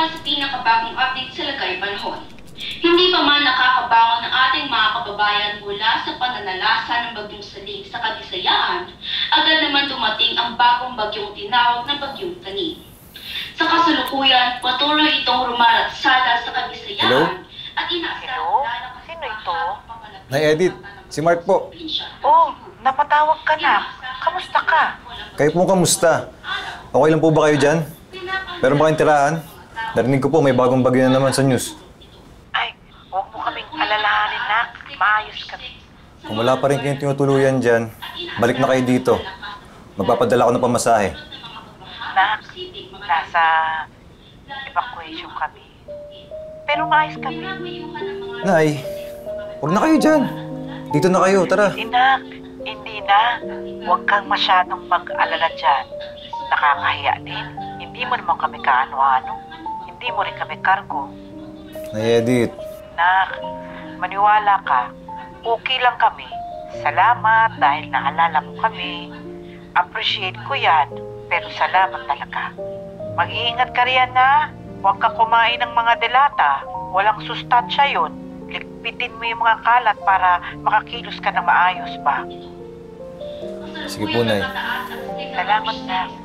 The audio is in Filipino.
para sa pinakabagong update sa lagay panahon. Hindi pa man nakakabangon ng ating mga kababayan mula sa pananalasa ng bagyong Saling sa Kabisayaan, agad naman dumating ang bagong bagyong tinawag na bagyong Tanim. Sa kasalukuyan, patuloy itong rumaratsada sa Kabisayaan. Hello? At inaasahan Hello? Sino ito? Nay Edith, si Mark po. Oh, napatawag ka na. Kamusta ka? Kayo po kamusta? Okay lang po ba kayo dyan? Meron ba kayong tirahan? Narinig ko po may bagong bagyo na naman sa news. Ay, huwag mo kaming alalahanin, nak. Maayos kami. Kung wala pa rin kayong tinutuluyan dyan, balik na kayo dito. Magpapadala ko ng pamasahe. Nak, nasa evacuation kami. Pero maayos kami. Nay, huwag na kayo dyan. Dito na kayo, tara. Inak, hindi na. Huwag kang masyadong mag-alala dyan. Nakakahiya din. Hindi mo naman kami kaano-ano. Hindi mo rin kami kargo. Nay Edith, Nak, maniwala ka. Okay lang kami. Salamat dahil naalala mo kami. Appreciate ko yan. Pero salamat talaga. Mag-iingat ka riyan na. Huwag ka kumain ng mga delata. Walang sustansya yun. Ligpitin mo yung mga kalat para makakilos ka ng maayos ba. sige po, Nay. Salamat na.